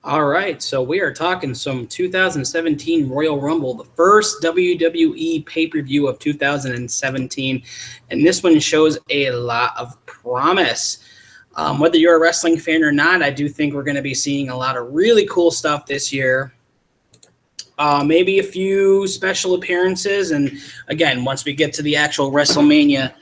All right, so we are talking some 2017 Royal Rumble, the first WWE pay-per-view of 2017, and this one shows a lot of promise. Whether you're a wrestling fan or not, I do think we're going to be seeing a lot of really cool stuff this year. Maybe a few special appearances, and again, once we get to the actual WrestleMania,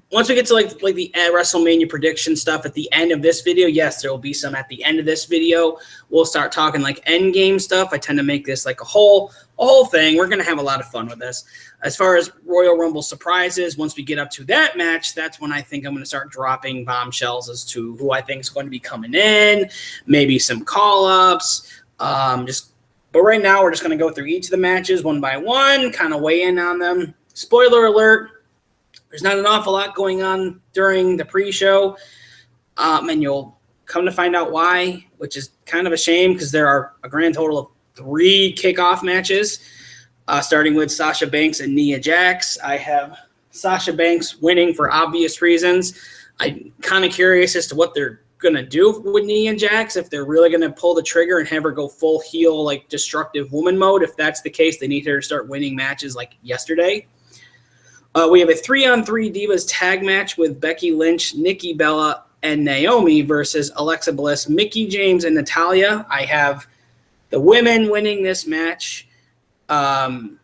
once we get to like the WrestleMania prediction stuff at the end of this video, yes, there will be some at the end of this video. We'll start talking like end game stuff. I tend to make this like a whole thing. We're gonna have a lot of fun with this. As far as Royal Rumble surprises, once we get up to that match, that's when I think I'm gonna start dropping bombshells as to who I think is going to be coming in, maybe some call-ups. But right now we're just gonna go through each of the matches one by one, kind of weigh in on them. Spoiler alert. There's not an awful lot going on during the pre-show, and you'll come to find out why, which is kind of a shame because there are a grand total of 3 kickoff matches, starting with Sasha Banks and Nia Jax. I have Sasha Banks winning for obvious reasons. I'm kind of curious as to what they're going to do with Nia Jax, if they're really going to pull the trigger and have her go full heel, like destructive woman mode. If that's the case, they need her to start winning matches like yesterday. We have a 3-on-3 Divas tag match with Becky Lynch, Nikki Bella, and Naomi versus Alexa Bliss, Mickie James, and Natalya. I have the women winning this match. The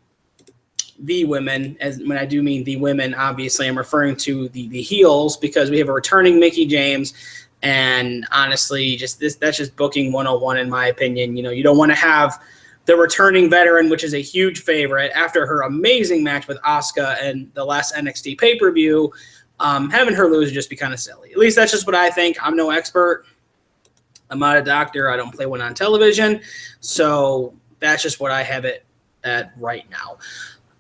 women, as when I do mean the women, obviously I'm referring to the heels because we have a returning Mickie James. And honestly, that's just booking 101 in my opinion. You know, you don't want to have the returning veteran, which is a huge favorite, after her amazing match with Asuka and the last NXT pay-per-view, having her lose would just be kind of silly. At least that's just what I think. I'm no expert. I'm not a doctor. I don't play one on television. So that's just what I have it at right now.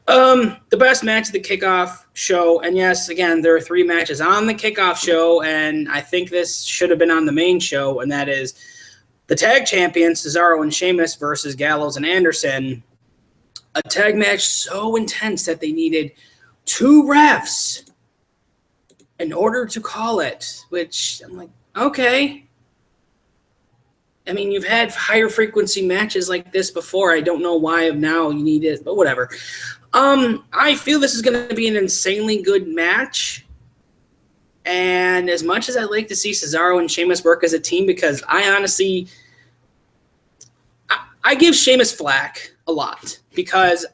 The best match of the kickoff show, and yes, again, there are 3 matches on the kickoff show, and I think this should have been on the main show, and that is the tag champions, Cesaro and Sheamus versus Gallows and Anderson. A tag match so intense that they needed 2 refs in order to call it, which I'm like, okay. I mean, you've had higher frequency matches like this before. I don't know why now you need it, but whatever. I feel this is going to be an insanely good match. And as much as I'd like to see Cesaro and Sheamus work as a team, because I honestly, I give Sheamus flack a lot because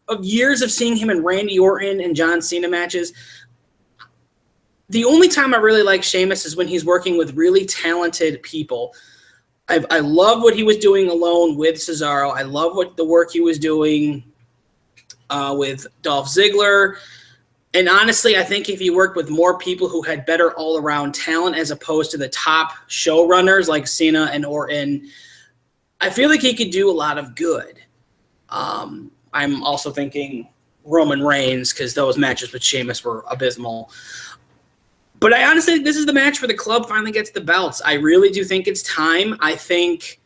of years of seeing him in Randy Orton and John Cena matches. The only time I really like Sheamus is when he's working with really talented people. I love what he was doing alone with Cesaro. I love the work he was doing with Dolph Ziggler. And honestly, I think if he worked with more people who had better all-around talent as opposed to the top showrunners like Cena and Orton, I feel like he could do a lot of good. I'm also thinking Roman Reigns because those matches with Sheamus were abysmal. But I honestly think this is the match where the club finally gets the belts. I really do think it's time. I think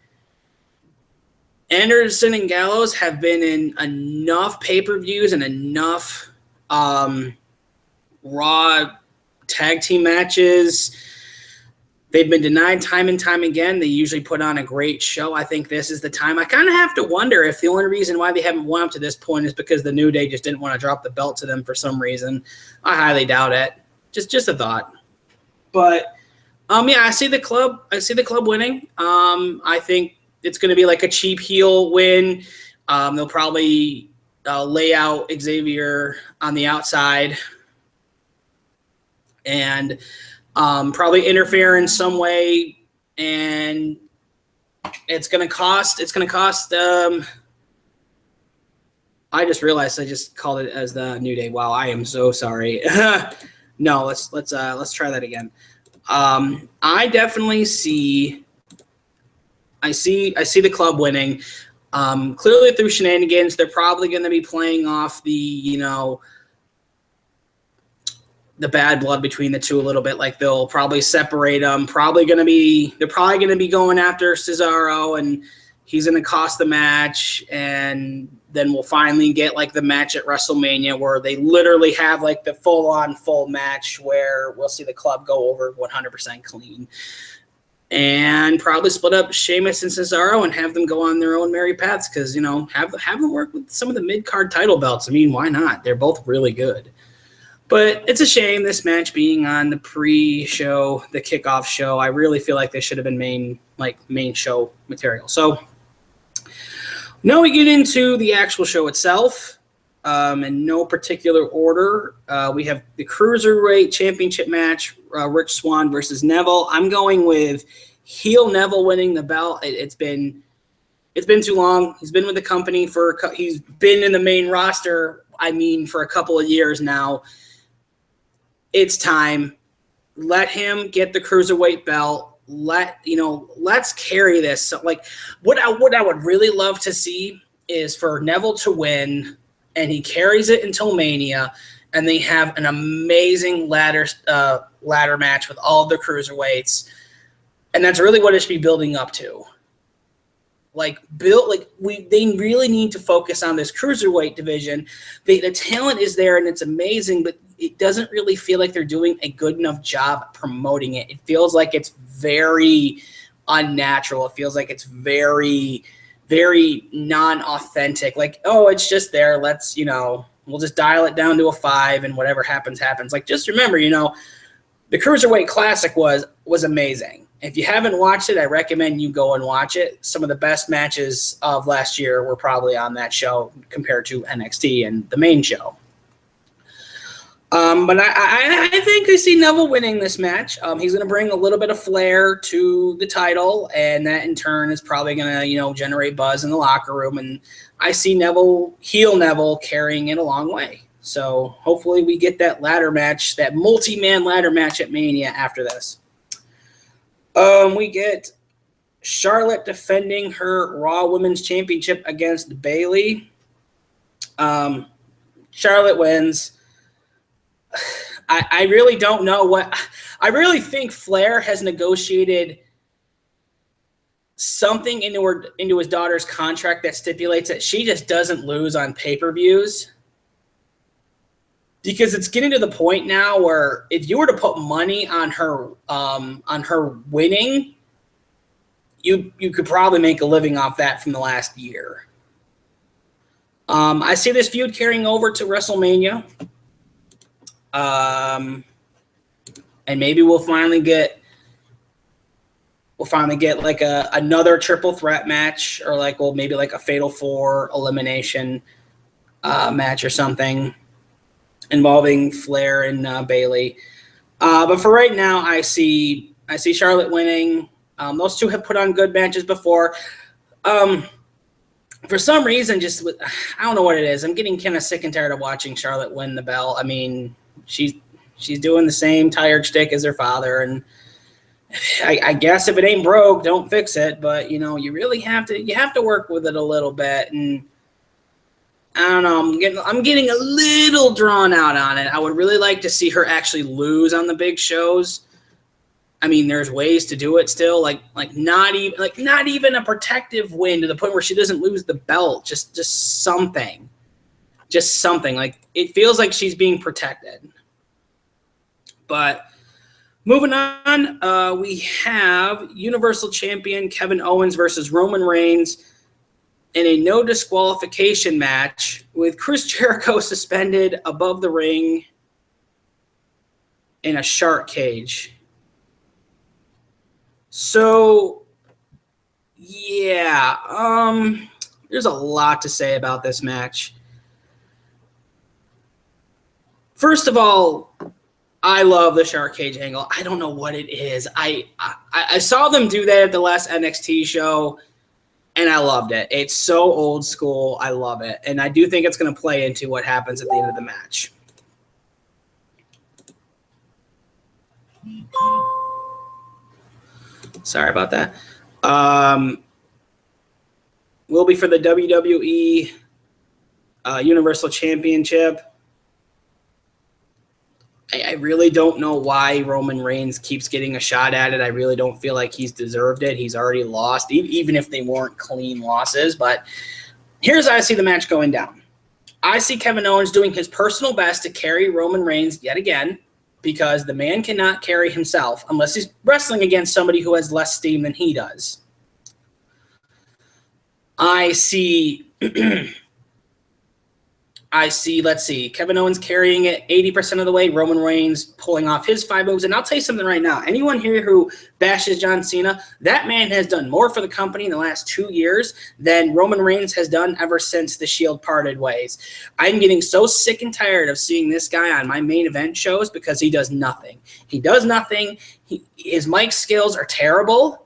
Anderson and Gallows have been in enough pay-per-views and enough Raw tag team matches. They've been denied time and time again. They usually put on a great show. I think this is the time. I kind of have to wonder if the only reason why they haven't won up to this point is because the New Day just didn't want to drop the belt to them for some reason. I highly doubt it. Just a thought. But yeah, I see the club winning. I think it's going to be like a cheap heel win. They'll probably lay out Xavier on the outside and probably interfere in some way, and it's going to cost. I just realized I just called it as the New Day. Wow, I am so sorry. No, let's try that again. I definitely see. I see the club winning. Clearly through shenanigans, they're probably going to be playing off the bad blood between the two a little bit. Like they'll probably separate them. They're probably going to be going after Cesaro, and he's going to cost the match. And then we'll finally get like the match at WrestleMania where they literally have like the full match where we'll see the club go over 100% clean. and probably split up Sheamus and Cesaro and have them go on their own merry paths because, you know, have them work with some of the mid-card title belts. I mean, why not? They're both really good. But it's a shame this match being on the pre-show, the kickoff show. I really feel like they should have been main show material. So now we get into the actual show itself. In no particular order, we have the Cruiserweight Championship match, Rich Swann versus Neville. I'm going with heel Neville winning the belt. It's been too long. He's been with the company he's been in the main roster, for a couple of years now. It's time. Let him get the Cruiserweight belt. Let's carry this. So, what I would really love to see is for Neville to win, and he carries it until Mania, and they have an amazing ladder match with all of the cruiserweights, and that's really what it should be building up to. They really need to focus on this cruiserweight division. The talent is there, and it's amazing, but it doesn't really feel like they're doing a good enough job promoting it. It feels like it's very unnatural. It feels like it's very, very non-authentic. It's just there. Let's, we'll just dial it down to a 5 and whatever happens, happens. Just remember, the Cruiserweight Classic was amazing. If you haven't watched it, I recommend you go and watch it. Some of the best matches of last year were probably on that show compared to NXT and the main show. But I think I see Neville winning this match. He's going to bring a little bit of flair to the title, and that in turn is probably going to, generate buzz in the locker room. And I see heel Neville carrying it a long way. So hopefully we get that ladder match, that multi-man ladder match at Mania after this. We get Charlotte defending her Raw Women's Championship against Bayley. Charlotte wins. I really don't know I really think Flair has negotiated something into his daughter's contract that stipulates that she just doesn't lose on pay-per-views. Because it's getting to the point now where if you were to put money on her winning, you could probably make a living off that from the last year. I see this feud carrying over to WrestleMania. And maybe we'll finally get another triple threat match, or maybe a Fatal 4 elimination match or something involving Flair and Bayley. But for right now, I see Charlotte winning. Those two have put on good matches before. For some reason, I don't know what it is. I'm getting kind of sick and tired of watching Charlotte win the belt. She's doing the same tired shtick as her father, and I guess if it ain't broke, don't fix it. But you really have to work with it a little bit, and I don't know. I'm getting a little drawn out on it. I would really like to see her actually lose on the big shows. There's ways to do it still, not even a protective win to the point where she doesn't lose the belt. Just something. Just something. It feels like she's being protected. But moving on, we have Universal Champion Kevin Owens versus Roman Reigns in a no disqualification match with Chris Jericho suspended above the ring in a shark cage. So, yeah, there's a lot to say about this match. First of all, I love the shark cage angle. I don't know what it is. I saw them do that at the last NXT show, and I loved it. It's so old school. I love it. And I do think it's going to play into what happens at the end of the match. Sorry about that. Will be for the WWE Universal Championship. I really don't know why Roman Reigns keeps getting a shot at it. I really don't feel like he's deserved it. He's already lost, even if they weren't clean losses. But here's how I see the match going down. I see Kevin Owens doing his personal best to carry Roman Reigns yet again. because the man cannot carry himself unless he's wrestling against somebody who has less steam than he does. I see, let's see, Kevin Owens carrying it 80% of the way, Roman Reigns pulling off his 5 moves. And I'll tell you something right now. Anyone here who bashes John Cena, that man has done more for the company in the last 2 years than Roman Reigns has done ever since the Shield parted ways. I'm getting so sick and tired of seeing this guy on my main event shows because he does nothing. He does nothing. His mic skills are terrible.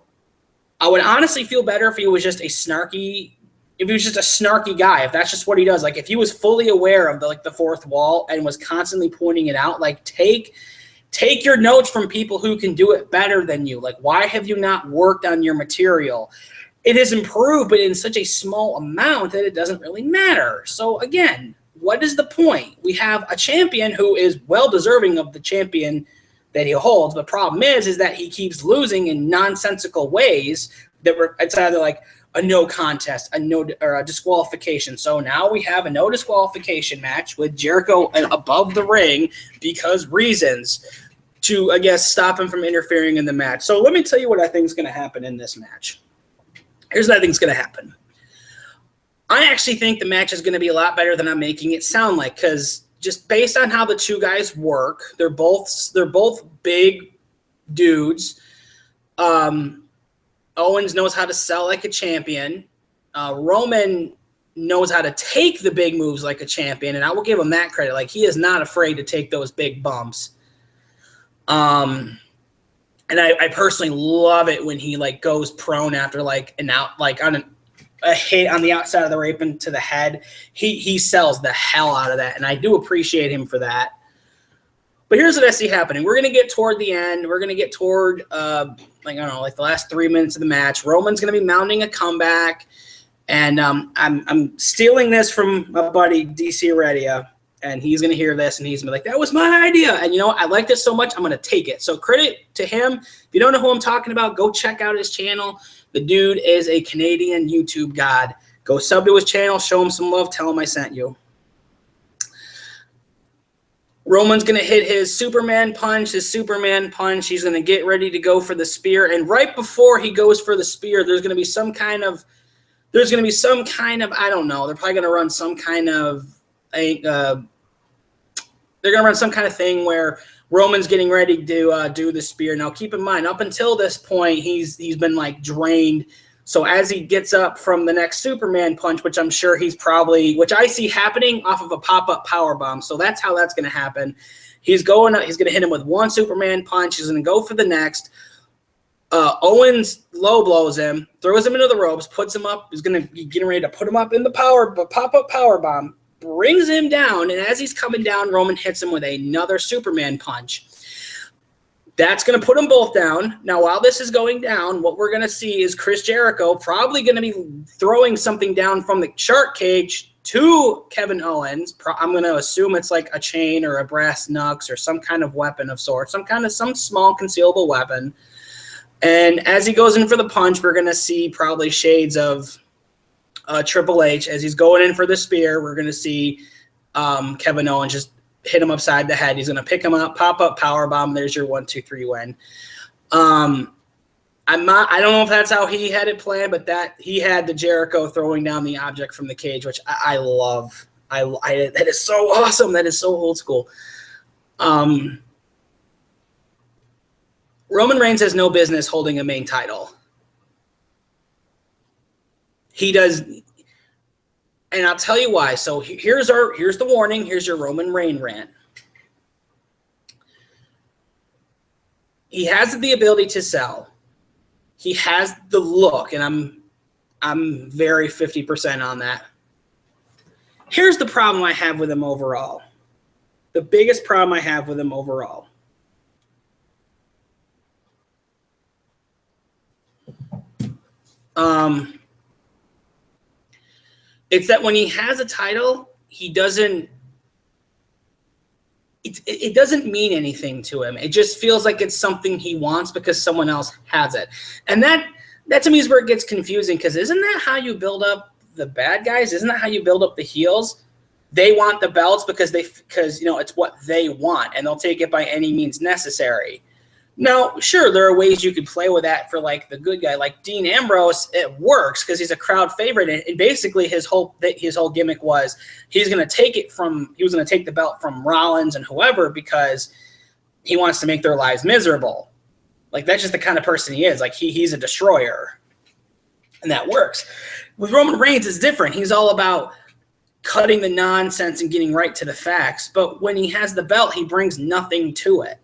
I would honestly feel better if he was just a snarky guy, if that's just what he does. Like, if he was fully aware of the fourth wall and was constantly pointing it out, like, take your notes from people who can do it better than you. Like, why have you not worked on your material? It has improved, but in such a small amount that it doesn't really matter. So again, what is the point? We have a champion who is well deserving of the champion that he holds. The problem is that he keeps losing in nonsensical ways it's either like a no contest, or a disqualification. So now we have a no disqualification match with Jericho above the ring because reasons to, I guess, stop him from interfering in the match. So let me tell you what I think is going to happen in this match. Here's what I think is going to happen. I actually think the match is going to be a lot better than I'm making it sound like, because just based on how the two guys work, they're both big dudes. Owens knows how to sell like a champion. Roman knows how to take the big moves like a champion, and I will give him that credit. Like, he is not afraid to take those big bumps. And I personally love it when he like goes prone after like an out, like on a hit on the outside of the apron to the head. He sells the hell out of that, and I do appreciate him for that. But here's what I see happening. We're going to get toward the end. We're going to get toward, the last 3 minutes of the match. Roman's going to be mounting a comeback. And I'm stealing this from my buddy, DC Redia. And he's going to hear this, and he's going to be like, that was my idea. And, you know what? I like this so much, I'm going to take it. So credit to him. If you don't know who I'm talking about, go check out his channel. The dude is a Canadian YouTube god. Go sub to his channel. Show him some love. Tell him I sent you. Roman's going to hit his Superman punch. He's going to get ready to go for the spear. And right before he goes for the spear, there's going to be some kind of, I don't know. They're probably going to run some kind of, they're going to run some kind of thing where Roman's getting ready to do the spear. Now, keep in mind, up until this point, he's been like drained. So as he gets up from the next Superman punch, which I'm sure which I see happening off of a pop-up powerbomb. So that's how that's going to happen. He's going to hit him with one Superman punch. He's going to go for the next. Owens low blows him, throws him into the ropes, puts him up. He's going to be getting ready to put him up in the pop-up powerbomb, brings him down. And as he's coming down, Roman hits him with another Superman punch. That's going to put them both down. Now, while this is going down, what we're going to see is Chris Jericho probably going to be throwing something down from the shark cage to Kevin Owens. I'm going to assume it's like a chain or a brass knucks or some kind of weapon of sorts, some small concealable weapon. And as he goes in for the punch, we're going to see probably shades of Triple H. As he's going in for the spear, we're going to see Kevin Owens just hit him upside the head. He's going to pick him up, pop up power bomb. There's your 1, 2, 3 win. I don't know if that's how he had it planned, but that he had the Jericho throwing down the object from the cage, which I love. That is so awesome. That is so old school. Roman Reigns has no business holding a main title. He does. And I'll tell you why. So here's the warning. Here's your Roman Reigns rant. He has the ability to sell. He has the look, and I'm very 50% on that. Here's the problem I have with him overall. The biggest problem I have with him overall. It's that when he has a title, he doesn't. It doesn't mean anything to him. It just feels like it's something he wants because someone else has it, and that to me is where it gets confusing. Because isn't that how you build up the bad guys? Isn't that how you build up the heels? they want the belts because you know, it's what they want, and they'll take it by any means necessary. Now, sure, there are ways you could play with that for like the good guy, like Dean Ambrose. It works because he's a crowd favorite, and basically his whole gimmick was he was going to take the belt from Rollins and whoever because he wants to make their lives miserable. Like, that's just the kind of person he is. Like, he's a destroyer, and that works. With Roman Reigns, it's different. He's all about cutting the nonsense and getting right to the facts. But when he has the belt, he brings nothing to it.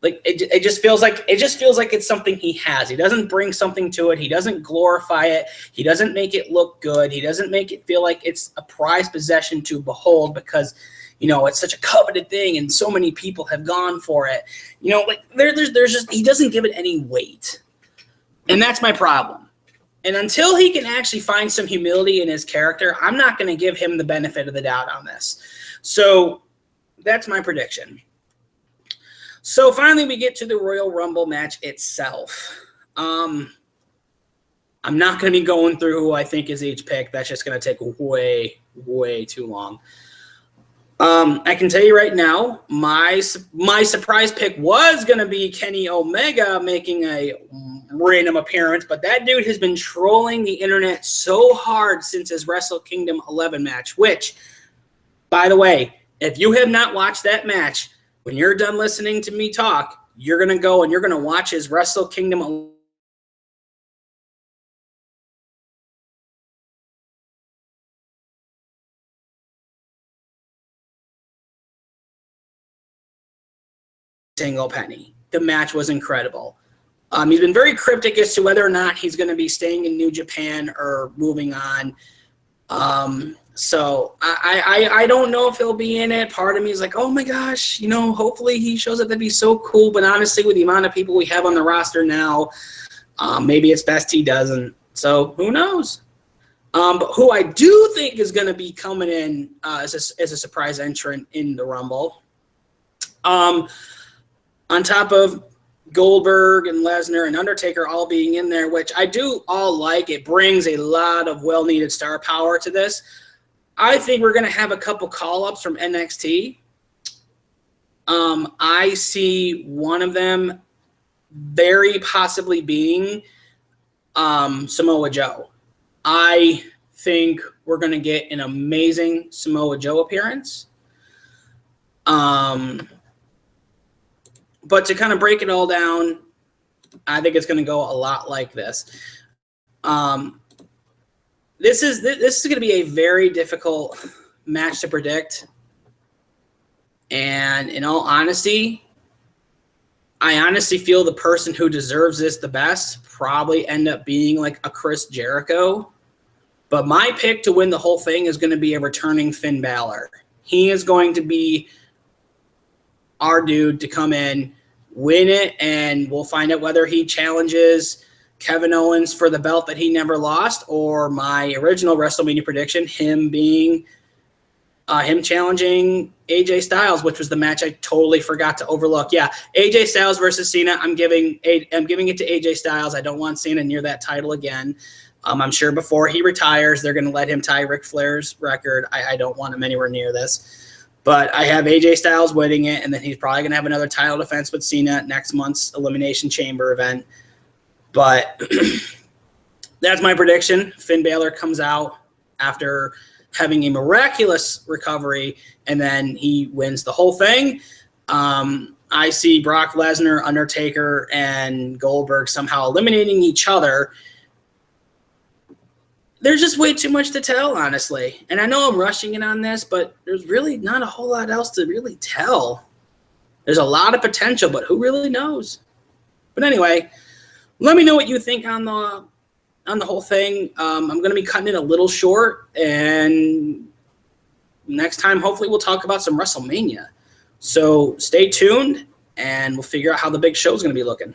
Like, it just feels like it's something he has. He doesn't bring something to it. He doesn't glorify it. He doesn't make it look good. He doesn't make it feel like it's a prized possession to behold because, you know, it's such a coveted thing and so many people have gone for it. You know, like there's just, he doesn't give it any weight. And that's my problem. And until he can actually find some humility in his character, I'm not going to give him the benefit of the doubt on this. So that's my prediction. So finally, we get to the Royal Rumble match itself. I'm not going to be going through who I think is each pick. That's just going to take way, way too long. I can tell you right now, my surprise pick was going to be Kenny Omega making a random appearance, but that dude has been trolling the internet so hard since his Wrestle Kingdom 11 match, which, by the way, if you have not watched that match, when you're done listening to me talk, you're going to go and you're going to watch his Wrestle Kingdom 11 single penny. The match was incredible. He's been very cryptic as to whether or not he's going to be staying in New Japan or moving on. So I don't know if he'll be in it. Part of me is like, oh my gosh, you know, hopefully he shows up. That'd be so cool. But honestly, with the amount of people we have on the roster now, maybe it's best he doesn't. So who knows? But who I do think is going to be coming in as a surprise entrant in the Rumble, on top of Goldberg and Lesnar and Undertaker all being in there, which I do all like. It brings a lot of well-needed star power to this. I think we're going to have a couple call-ups from NXT. I see one of them very possibly being Samoa Joe. I think we're going to get an amazing Samoa Joe appearance. But to kind of break it all down, I think it's going to go a lot like this. This is going to be a very difficult match to predict. And in all honesty, I honestly feel the person who deserves this the best probably end up being like a Chris Jericho. But my pick to win the whole thing is going to be a returning Finn Balor. He is going to be our dude to come in, win it, and we'll find out whether he challenges Kevin Owens for the belt that he never lost, or my original WrestleMania prediction, him challenging AJ Styles, which was the match I totally forgot to overlook. Yeah, AJ Styles versus Cena. I'm giving it to AJ Styles. I don't want Cena near that title again. I'm sure before he retires, they're going to let him tie Ric Flair's record. I don't want him anywhere near this. But I have AJ Styles winning it, and then he's probably going to have another title defense with Cena at next month's Elimination Chamber event. But that's my prediction. Finn Balor comes out after having a miraculous recovery, and then he wins the whole thing. I see Brock Lesnar, Undertaker, and Goldberg somehow eliminating each other. There's just way too much to tell, honestly. And I know I'm rushing it on this, but there's really not a whole lot else to really tell. There's a lot of potential, but who really knows? But anyway, let me know what you think on the whole thing. I'm going to be cutting it a little short, and next time, hopefully, we'll talk about some WrestleMania. So stay tuned, and we'll figure out how the big show is going to be looking.